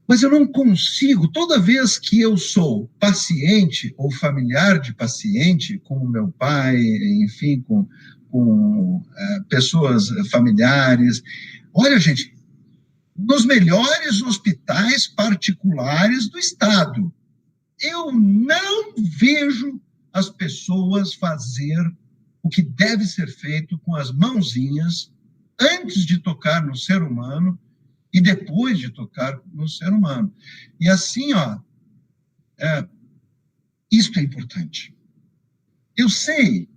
mas eu não consigo, toda vez que eu sou paciente ou familiar de paciente, com o meu pai, enfim, com pessoas familiares, olha, gente, nos melhores hospitais particulares do Estado, eu não vejo as pessoas fazer o que deve ser feito com as mãozinhas antes de tocar no ser humano e depois de tocar no ser humano. E assim, isto é importante. Eu sei,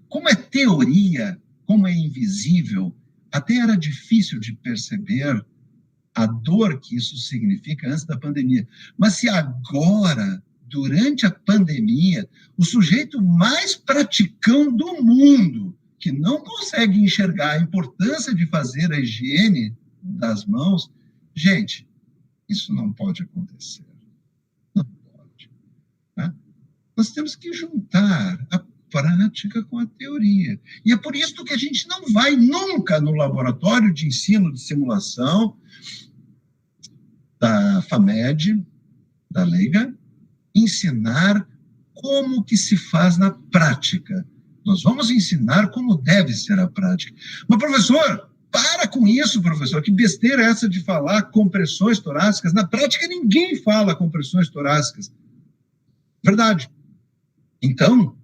como é teoria, como é invisível, até era difícil de perceber a dor que isso significa antes da pandemia. Mas se agora, durante a pandemia, o sujeito mais praticão do mundo, que não consegue enxergar a importância de fazer a higiene das mãos, gente, isso não pode acontecer. Não pode. Né? Nós temos que juntar a prática com a teoria. E é por isso que a gente não vai nunca no laboratório de ensino de simulação da FAMED, da Leiga, ensinar como que se faz na prática. Nós vamos ensinar como deve ser a prática. Mas, professor, para com isso, professor. Que besteira é essa de falar compressões torácicas? Na prática, ninguém fala compressões torácicas. Verdade. Então,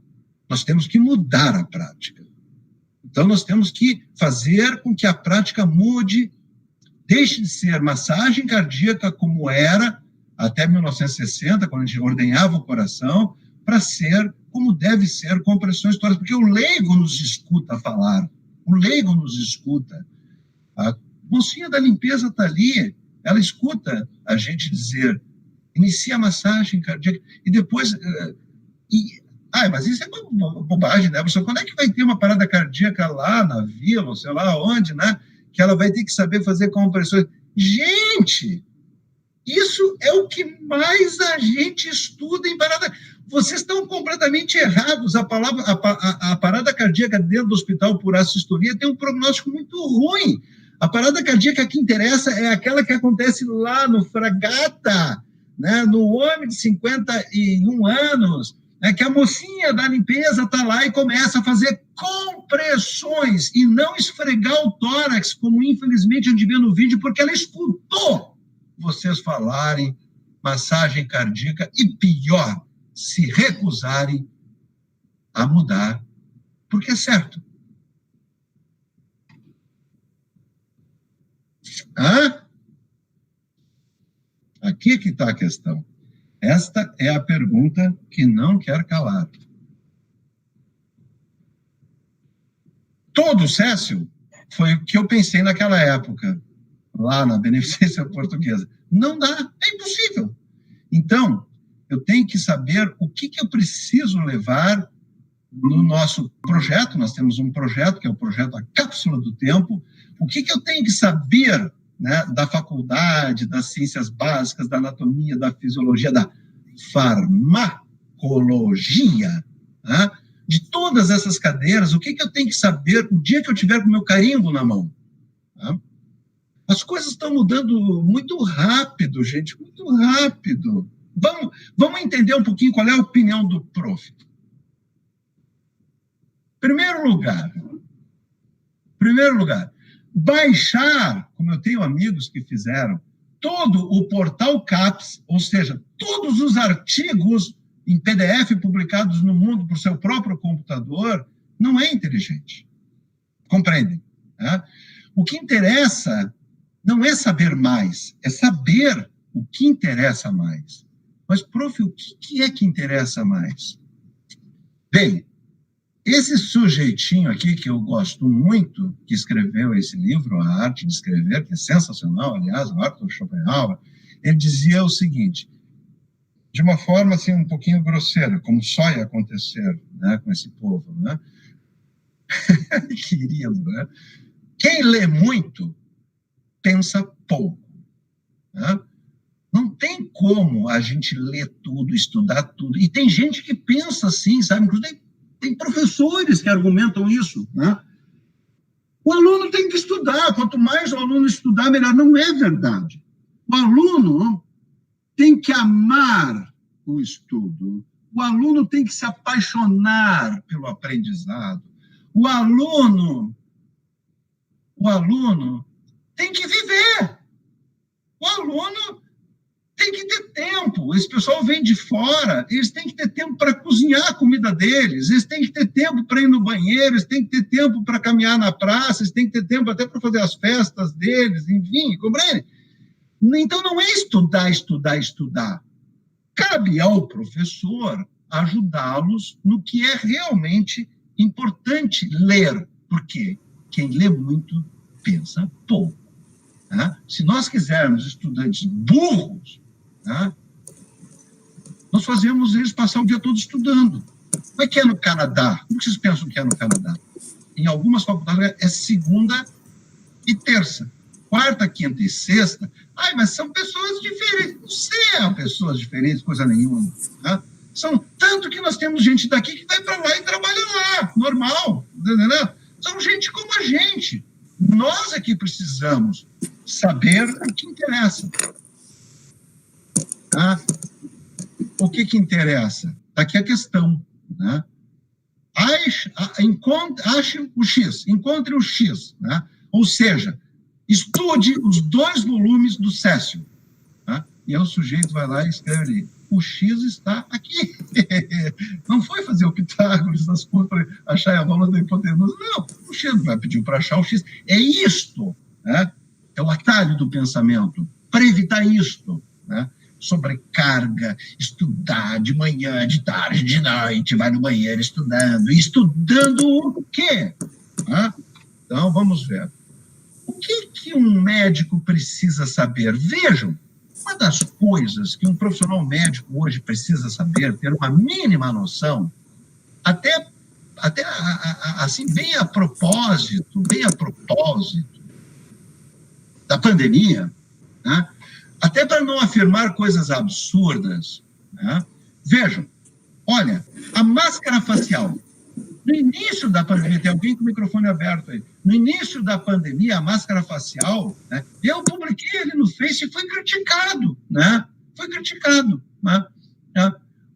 nós temos que mudar a prática. Então, nós temos que fazer com que a prática mude, deixe de ser massagem cardíaca como era até 1960, quando a gente ordenhava o coração, para ser como deve ser compressões torácicas, porque o leigo nos escuta falar, o leigo nos escuta. A mocinha da limpeza está ali, ela escuta a gente dizer, inicia a massagem cardíaca, e depois... mas isso é uma bobagem, né, professor? Quando é que vai ter uma parada cardíaca lá na vila, ou sei lá onde, né, que ela vai ter que saber fazer compressões? Gente, isso é o que mais a gente estuda em parada. Vocês estão completamente errados. A parada cardíaca dentro do hospital por assistolia tem um prognóstico muito ruim. A parada cardíaca que interessa é aquela que acontece lá no Fragata, né, no homem de 51 anos, né, que a mocinha da limpeza está lá e começa a fazer compressões e não esfregar o tórax, como infelizmente a gente vê no vídeo, porque ela escutou vocês falarem massagem cardíaca e, pior, se recusarem a mudar, porque é certo. Aqui é que está a questão. Esta é a pergunta que não quer calar. todo o Cécio foi o que eu pensei naquela época, lá na Beneficência Portuguesa. Não dá, é impossível. Então, eu tenho que saber o que eu preciso levar no nosso projeto. Nós temos um projeto, que é o projeto A Cápsula do Tempo. O que eu tenho que saber, né, da faculdade, das ciências básicas, da anatomia, da fisiologia, da farmacologia, né, de todas essas cadeiras, o que eu tenho que saber o dia que eu tiver com o meu carimbo na mão. Né? As coisas estão mudando muito rápido, gente, muito rápido. Vamos entender um pouquinho qual é a opinião do prof. Primeiro lugar, baixar, como eu tenho amigos que fizeram, todo o portal CAPES, ou seja, todos os artigos em PDF publicados no mundo por seu próprio computador, não é inteligente. Compreendem? Né? O que interessa não é saber mais, é saber o que interessa mais. Mas, prof, o que é que interessa mais? Bem, esse sujeitinho aqui, que eu gosto muito, que escreveu esse livro, A Arte de Escrever, que é sensacional, aliás, o Arthur Schopenhauer, ele dizia o seguinte, de uma forma assim um pouquinho grosseira, como só ia acontecer, né, com esse povo, né? Querido, né? Quem lê muito, pensa pouco, né? Não tem como a gente ler tudo, estudar tudo. E tem gente que pensa assim, sabe? Inclusive, tem professores que argumentam isso, né? O aluno tem que estudar. Quanto mais o aluno estudar, melhor. Não é verdade. O aluno tem que amar o estudo. O aluno tem que se apaixonar pelo aprendizado. O aluno tem que viver. O aluno tem que ter tempo. Esse pessoal vem de fora, eles têm que ter tempo para cozinhar a comida deles, eles têm que ter tempo para ir no banheiro, eles têm que ter tempo para caminhar na praça, eles têm que ter tempo até para fazer as festas deles, enfim, compreende? Então, não é estudar. Cabe ao professor ajudá-los no que é realmente importante ler, porque quem lê muito pensa pouco. Né? Se nós quisermos estudantes burros, né, nós fazemos eles passar o dia todo estudando. Como é que é no Canadá? Como vocês pensam que é no Canadá? Em algumas faculdades é segunda e terça. Quarta, quinta e sexta, mas são pessoas diferentes. Não são pessoas diferentes, coisa nenhuma. Né? São tanto que nós temos gente daqui que vai para lá e trabalha lá, normal. Entendeu? São gente como a gente. Nós aqui precisamos saber o que interessa. Tá? O que interessa? Está aqui a questão. Né? Ache o X, encontre o X. Né? Ou seja, estude os 2 volumes do Cécio. Tá? E aí o sujeito vai lá e escreve ali, o X está aqui. Não foi fazer o Pitágoras, as contas para achar a válvula da hipotenusa. Não, o X vai pedir para achar o X. É isto. Né? É o atalho do pensamento. Para evitar isto. Né? Sobrecarga, estudar de manhã, de tarde, de noite, vai no banheiro estudando. E estudando o quê? Né? Então, vamos ver. O que um médico precisa saber? Vejam, uma das coisas que um profissional médico hoje precisa saber, ter uma mínima noção, até assim, bem a propósito da pandemia, né? Até para não afirmar coisas absurdas, né? Vejam, olha, a máscara facial. No início da pandemia, tem alguém com o microfone aberto aí. No início da pandemia, a máscara facial, né, eu publiquei ali no Face e foi criticado, né? Foi criticado. Né?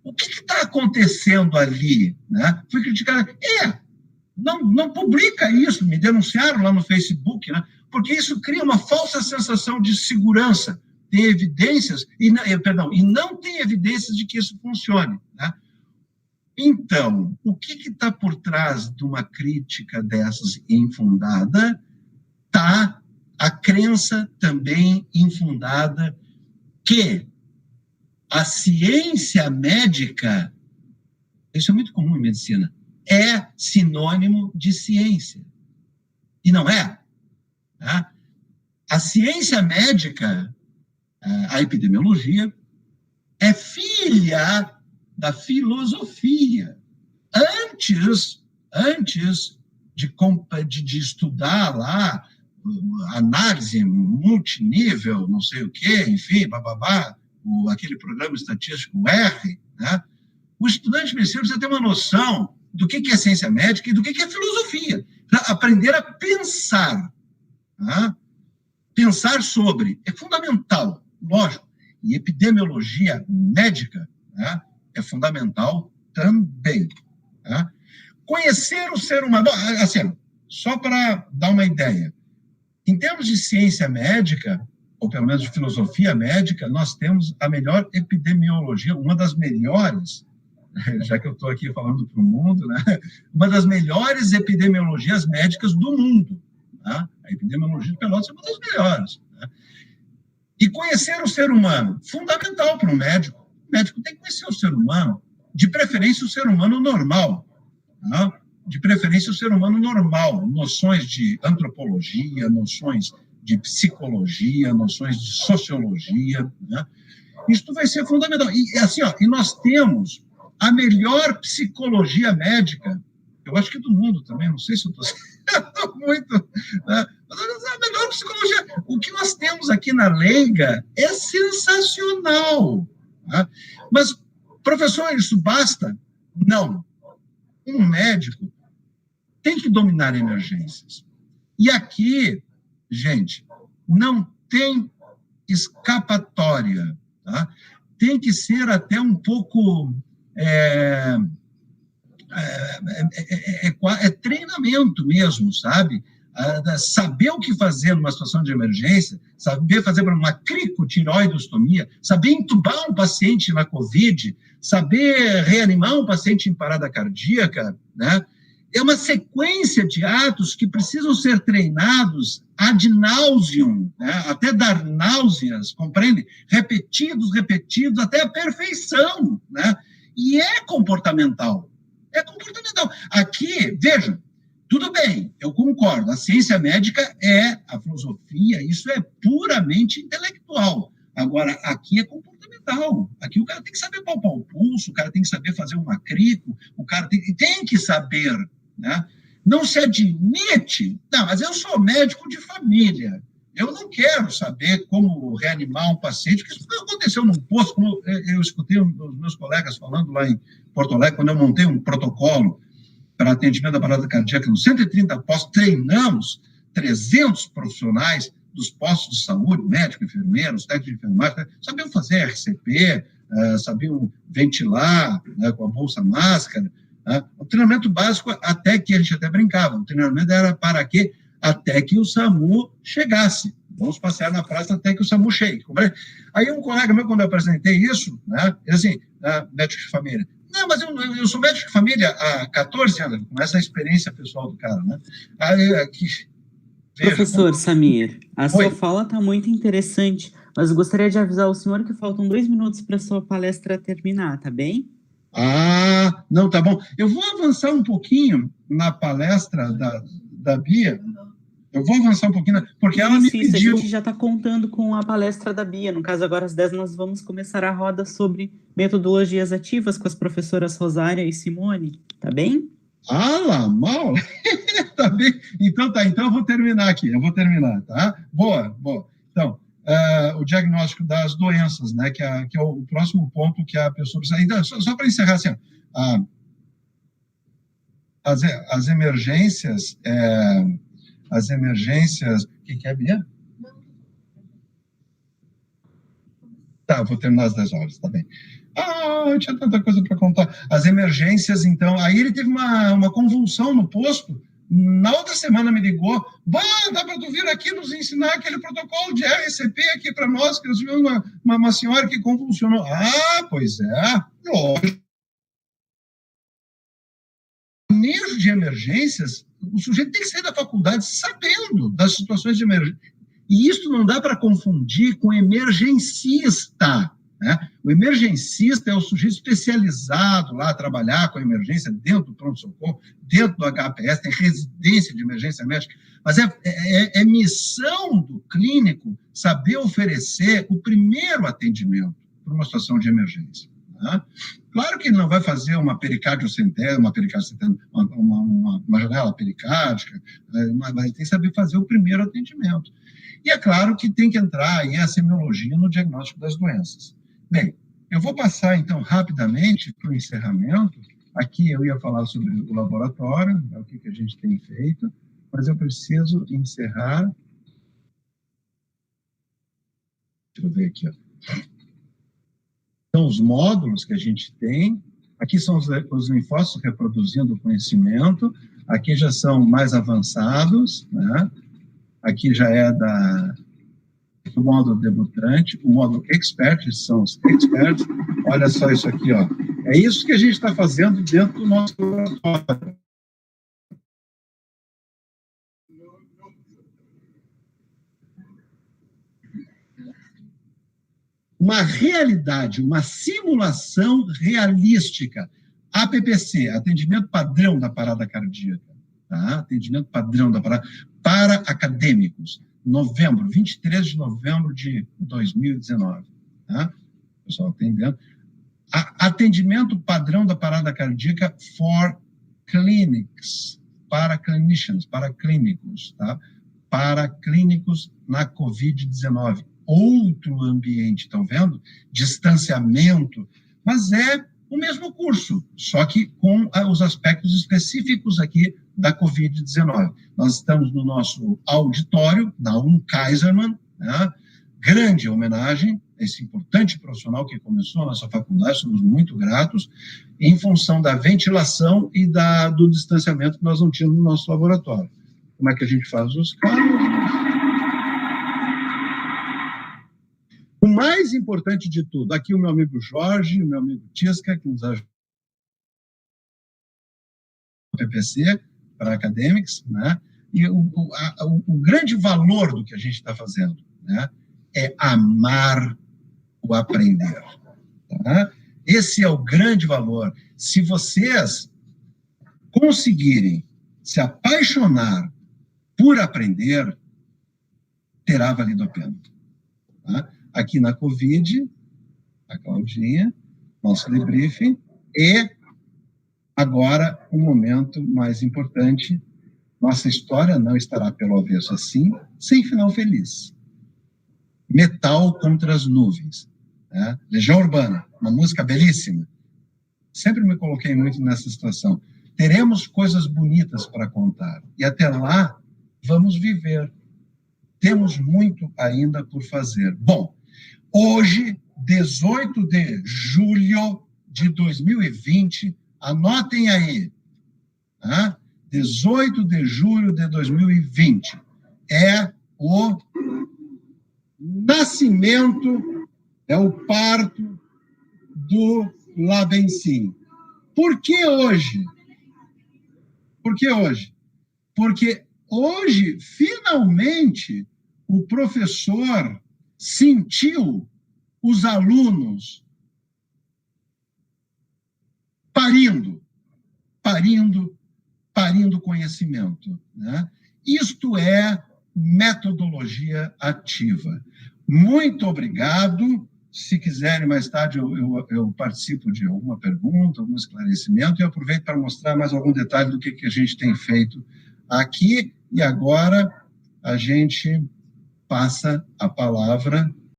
O que está acontecendo ali? Né? Foi criticado. Não publica isso, me denunciaram lá no Facebook, né? Porque isso cria uma falsa sensação de segurança. Tem evidências, e não tem evidências de que isso funcione, né? Então, o que está por trás de uma crítica dessas infundada? Está a crença também infundada que a ciência médica, isso é muito comum em medicina, é sinônimo de ciência. E não é. Né? A ciência médica, a epidemiologia, é filha da filosofia. Antes de estudar lá análise multinível, não sei o quê, enfim, bababá, aquele programa estatístico R, né? O estudante de medicina precisa ter uma noção do que é ciência médica e do que é filosofia, para aprender a pensar. Né? Pensar sobre é fundamental, lógico. E epidemiologia médica, né, é fundamental também. Né? Conhecer o ser humano, assim, só para dar uma ideia, em termos de ciência médica, ou pelo menos de filosofia médica, nós temos a melhor epidemiologia, uma das melhores, já que eu estou aqui falando para o mundo, né, uma das melhores epidemiologias médicas do mundo. Né? A epidemiologia de Pelotas é uma das melhores. Né? E conhecer o ser humano, fundamental para um médico. O médico tem que conhecer o ser humano, de preferência o ser humano normal. Né? De preferência o ser humano normal, noções de antropologia, noções de psicologia, noções de sociologia. Né? Isso vai ser fundamental. E, assim, e nós temos a melhor psicologia médica, eu acho que do mundo também, não sei se eu estou muito... Né? Mas a melhor psicologia. O que nós temos aqui na Leiga é sensacional. Né? Mas, professor, isso basta? Não. Um médico tem que dominar emergências. E aqui, gente, não tem escapatória. Tá? Tem que ser até um pouco... É treinamento mesmo, sabe? Saber o que fazer numa situação de emergência, saber fazer uma cricotireoidostomia, saber entubar um paciente na Covid, saber reanimar um paciente em parada cardíaca, né? É uma sequência de atos que precisam ser treinados ad nauseam, né? Até dar náuseas, compreende? Repetidos, até a perfeição, né? E é comportamental. É comportamental. Aqui, vejam, tudo bem, eu concordo, a ciência médica é a filosofia, isso é puramente intelectual. Agora, aqui é comportamental. Aqui o cara tem que saber palpar o pulso, o cara tem que saber fazer uma crico, o cara tem que saber, né? Não se admite, não, mas eu sou médico de família, eu não quero saber como reanimar um paciente, porque isso aconteceu num posto, como eu escutei os meus colegas falando lá em Porto Alegre, quando eu montei um protocolo para atendimento da parada cardíaca nos 130 postos, treinamos 300 profissionais dos postos de saúde, médicos, enfermeiros, técnicos de enfermagem, sabiam fazer RCP, sabiam ventilar, né, com a bolsa máscara. Né? O treinamento básico, até que a gente até brincava, o treinamento era para quê? Até que o SAMU chegasse. Vamos passear na praça até que o SAMU chegue. Aí um colega meu, quando eu apresentei isso, né, ele assim, médico de família, não, mas eu sou médico de família há 14 anos, começa a experiência pessoal do cara, né? Aí, aqui, Professor Samir, a sua fala está muito interessante, mas eu gostaria de avisar o senhor que faltam 2 minutos para a sua palestra terminar, tá bem? Não, tá bom. Eu vou avançar um pouquinho na palestra da Bia. Eu vou avançar um pouquinho, porque ela me pediu... A gente já está contando com a palestra da Bia. No caso, agora às 10 nós vamos começar a roda sobre metodologias ativas com as professoras Rosária e Simone, tá bem? Lá, mal. Tá bem. Então eu vou terminar aqui, tá? Boa. Então, o diagnóstico das doenças, né, que é o próximo ponto que a pessoa precisa... Então, só para encerrar, assim, as emergências... O que é, Bia? Tá, vou terminar às 10 horas, tá bem. Eu tinha tanta coisa para contar. As emergências, então... Aí ele teve uma convulsão no posto. Na outra semana me ligou. Dá para tu vir aqui nos ensinar aquele protocolo de RCP aqui para nós, que nós tivemos uma senhora que convulsionou. Pois é. Lógico. Manejo de emergências, o sujeito tem que sair da faculdade sabendo das situações de emergência. E isso não dá para confundir com emergencista. né? O emergencista é o sujeito especializado lá a trabalhar com a emergência dentro do pronto-socorro, dentro do HPS, tem residência de emergência médica, mas é missão do clínico saber oferecer o primeiro atendimento para uma situação de emergência. Né? Claro que ele não vai fazer uma pericardiocentese, uma janela pericárdica, mas tem que saber fazer o primeiro atendimento. E é claro que tem que entrar aí a semiologia no diagnóstico das doenças. Bem, eu vou passar, então, rapidamente para o encerramento. Aqui eu ia falar sobre o laboratório, o que a gente tem feito, mas eu preciso encerrar. Deixa eu ver aqui, ó. São os módulos que a gente tem. Aqui são os linfócitos reproduzindo o conhecimento. Aqui já são mais avançados, né? Aqui já é do módulo debutante, o módulo expert, são os experts. Olha só isso aqui, ó. É isso que a gente está fazendo dentro do nosso laboratório. Uma realidade, uma simulação realística. APPC, atendimento padrão da parada cardíaca. Tá? Atendimento padrão da parada para acadêmicos. 23 de novembro de 2019. Tá? Pessoal, atendendo. Atendimento padrão da parada cardíaca for clinics, para clinicians, para clínicos, tá? Para clínicos na COVID-19. Outro ambiente, estão vendo? Distanciamento, mas é o mesmo curso, só que com os aspectos específicos aqui da Covid-19. Nós estamos no nosso auditório, da Kaiserman, né? Grande homenagem a esse importante profissional que começou a nossa faculdade, somos muito gratos, em função da ventilação e do distanciamento que nós não tínhamos no nosso laboratório. Como é que a gente faz os cálculos? O mais importante de tudo, aqui o meu amigo Jorge, o meu amigo Tisca, que nos ajuda no PPC, para acadêmicos, né? E o grande valor do que a gente está fazendo, né, é amar o aprender. Tá? Esse é o grande valor. Se vocês conseguirem se apaixonar por aprender, terá valido a pena. Tá? Aqui na Covid, a Claudinha, nosso debriefing, e agora o momento mais importante, nossa história não estará pelo avesso assim, sem final feliz. Metal contra as nuvens. Né? Legião Urbana, uma música belíssima. Sempre me coloquei muito nessa situação. Teremos coisas bonitas para contar. E até lá, vamos viver. Temos muito ainda por fazer. Bom, hoje, 18 de julho de 2020, anotem aí, tá? 18 de julho de 2020, é o nascimento, é o parto do Labenci. Por que hoje? Por que hoje? Porque hoje, finalmente, o professor sentiu os alunos parindo conhecimento. Né? Isto é metodologia ativa. Muito obrigado. Se quiserem, mais tarde eu participo de alguma pergunta, algum esclarecimento, e eu aproveito para mostrar mais algum detalhe do que a gente tem feito aqui. E agora a gente passa a palavra